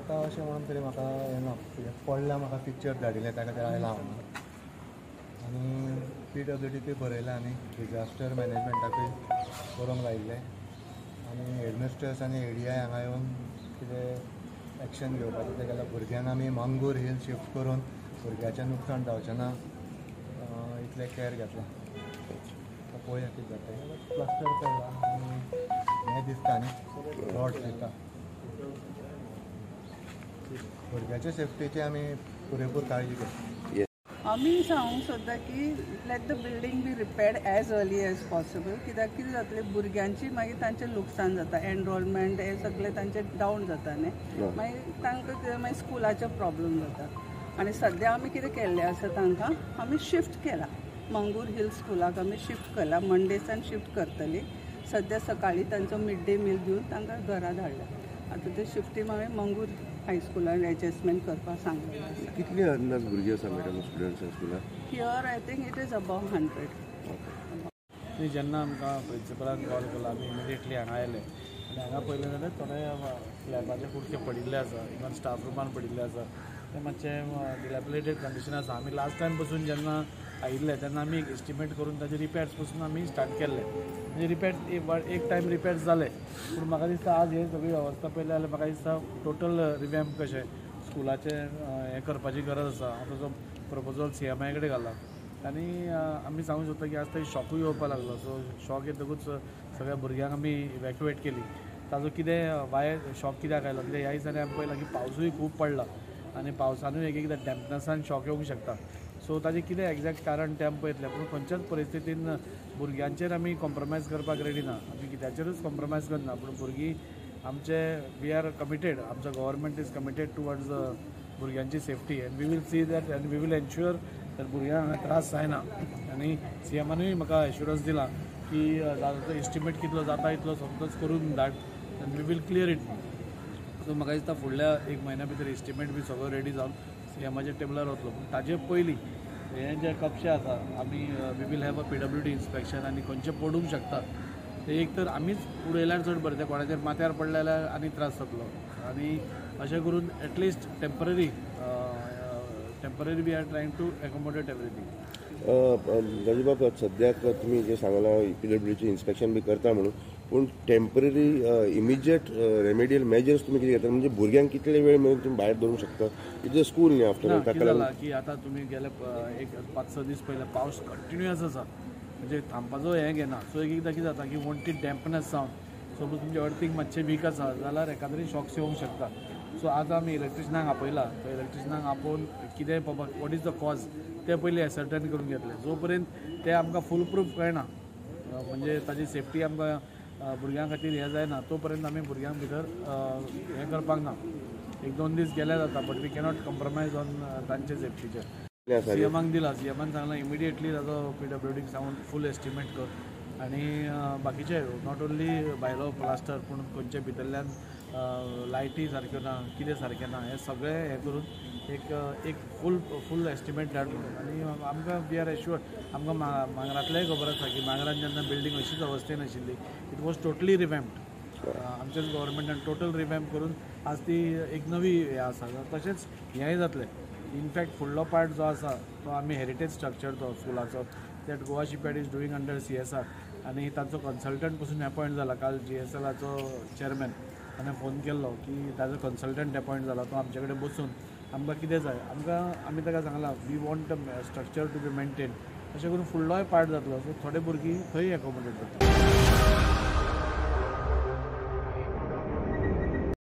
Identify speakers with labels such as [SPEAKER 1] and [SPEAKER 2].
[SPEAKER 1] येता अशें म्हणून तरी म्हाका येना पडला म्हाका पिक्चर धाडिल्लें ताका ते आयला हांव आनी PWD बरयलां आनी डिजास्टर मॅनेजमेंटाकूय बरोवंक लायिल्लें आनी हेडमिस्ट्रेस आनी ADI हांगा येवन कितें एक्शन घेवपाचें तें केल्यार भुरग्यांक आमी मंगूर हिल शिफ्ट करून भुरग्याचें नुकसाण जावचें ना इतलें कॅर घेतलां. पळोवया कितें जाता. प्लास्टर केला आनी हें दिसता न्ही रॉड्स दिता भुरग्याच्या सेफ्टीची आमी पुरेपूर काळजी घेता.
[SPEAKER 2] आमी सांगूंक सोदता की let the building be repaired as early as possible कित्याक कितें जातलें भुरग्यांची मागीर तांचें लुकसाण जाता एनरोलमेंट हे सगळें तांचें डावन जाता न्ही मागीर तांकां मागीर स्कुलाचे प्रॉब्लम जाता आनी सद्या आमी कितें केल्लें आसा तांकां आमी शिफ्ट केला मंगूर हिल स्कुलाक आमी शिफ्ट केला मंडेसान शिफ्ट करतली सद्या सकाळीं तांचो मिड डे मील दिवन तांकां घरा धाडला आतां ते शिफ्टी मागीर मंगूर हायस्कुलान एडजस्टमेंट करपाक सांगलेलें आसा.
[SPEAKER 3] कितली अंदाज भुरगीं आसा मॅडम स्टुडंट्स स्कुलान?
[SPEAKER 2] Here I think it is above 100.
[SPEAKER 4] जेन्ना आमकां प्रिंसिपलान कॉल केलो आमी इमिडिएटली हांगा आयले आनी हांगा पयलें जाल्यार थोडे स्लॅबाचे कुडके पडिल्ले आसा इवन स्टाफ रुमान पडिल्ले आसा ते मातशें डिलॅपिलेटेड कंडिशन आसा. आमी लास्ट टायम पसून जेन्ना आयिल्ले तेन्ना आमी एक एस्टिमेट करून ताजे रिपेर्स पसून आमी स्टार्ट केल्ले म्हणजे रिपेर्स एक टायम रिपेर्स जाले पूण म्हाका दिसता आज हे सगळी वेवस्था पळयली जाल्यार म्हाका दिसता टोटल रिवॅम्प कशें स्कुलाचें हें करपाची गरज आसा. हांव ताजो प्रपोजल CMI कडेन घाला आनी आमी सांगूंक सोदता की आज थंय शॉकूय येवपाक लागलो सो शॉक येतकूच सगळ्या भुरग्यांक आमी इवॅक्युएट केली. ताजो कितें वाय शॉक कित्याक आयलो कित्याक ह्या दिसांनी आमी पळयलां की पावसूय खूब पडला आनी पावसानूय एक एकदां डॅम्पनसान शॉक येवंक शकता सो ताजें कितें एक्झॅक्ट कारण ते आमी पळयतले पूण खंयच्याच परिस्थितीन भुरग्यांचेर आमी कॉम्प्रमायज करपाक रेडी ना आमी कित्याचेरूच कॉम्प्रमायज करना पूण भुरगीं आमचे वी आर कमिटेड आमचो गव्हर्मेंट इज कमिटेड टुवर्ड्स भुरग्यांची safety and we will see that and we will ensure that भुरग्यांक हांगा त्रास जायना आनी CMानूय म्हाका एश्युरन्स दिला की ताजो एस्टिमेट कितलो जाता इतलो समजोच करून धाड and we will clear it. So म्हाका दिसता फुडल्या एक म्हयन्या भितर एस्टिमेट बी सगळो रेडी जावन CMाच्या टेबलार वतलो पूण ताजे पयलीं हे जे कपशे आसा आमी we will have a PWD inspection आनी खंयचे पडूंक शकता ते एक तर आमीच उडयल्यार चड बरें ते कोणाचेर माथ्यार पडले जाल्यार आनी त्रास जातलो आनी अशें करून at least temporary we are trying to accommodate everything.
[SPEAKER 3] गजबाब सद्याक तुमी जे सांगलां PWDची इन्स्पेक्शन बी करता म्हणून पूण टेम्पररी इमिजिएट रेमेडियल मेजर्स तुमी कितें घेता म्हणजे भुरग्यांक कितले वेळ मेळून तुमी भायर दवरूंक शकता इज अ स्कूल न्ही आफ्टर
[SPEAKER 4] ताका लागून की आतां तुमी गेले एक 5-6 दीस पयले पावस कंटिन्युअस आसा म्हणजे थांबपाचो हें घेना सो एक एकदां कितें जाता की वॉन्टेड डॅम्पनस जावन सपोज तुमचें अर्थिंग मातशें वीक आसा जाल्यार एकाद्री शॉक्स येवंक शकता. सो आज आमी इलेक्ट्रिशनाक आपयला तो इलेक्ट्रिशनाक आपोवन कितें वॉट इज द कॉज ते पयलीं एसर्टन करून घेतले जो पर्यंत ते आमकां फूल प्रूफ कळना म्हणजे ताजी सेफ्टी आमकां भुरग्यां खातीर हें जायना तो पर्यंत आमी भुरग्यांक भितर हें करपाक ना. 1-2 दीस गेले जाता but we cannot compromise on तांचे सेफ्टीचेर. CMाक दिला CMान सांगलां इमिडिएटली ताजो PWDक सांगून फूल एस्टिमेट कर आनी बाकीचे नॉट ओन्ली भायलो प्लास्टर पूण खंयचे भितरल्यान लायटी सारक्यो ना कितें सारकें ना हें सगळें हें करून एक फूल एस्टिमेट धाडून आनी आमकां वी आर एश्युअर्ड आमकां मांगरांतलेंय खबर आसा की मांगरान जेन्ना बिल्डींग अशीच अवस्थेन आशिल्ली इट वॉज टोटली रिवॅम्प्ड आमच्याच गव्हर्मेंटान टोटल रिवॅम्प करून आज ती एक नवी हें आसा तशेंच हेंय जातलें. इनफॅक्ट फुडलो पार्ट जो आसा तो आमी हेरिटेज स्ट्रक्चर तो स्कुलाचो that Goa shipyard is doing under CSR आनी ताचो कन्सल्टंट पसून अपॉयंट जाला काल GSLाचो चेअरमॅन ताणें फोन केल्लो की ताजो कन्सल्टंट अपॉयंट जाला तो आमचे कडेन बसून आमकां कितें जाय आमी ताका सांगलां we want a structure to be maintain अशें करून फुडलोय पार्ट जातलो सो थोडे भुरगीं थंय एकोमोडेट जाता.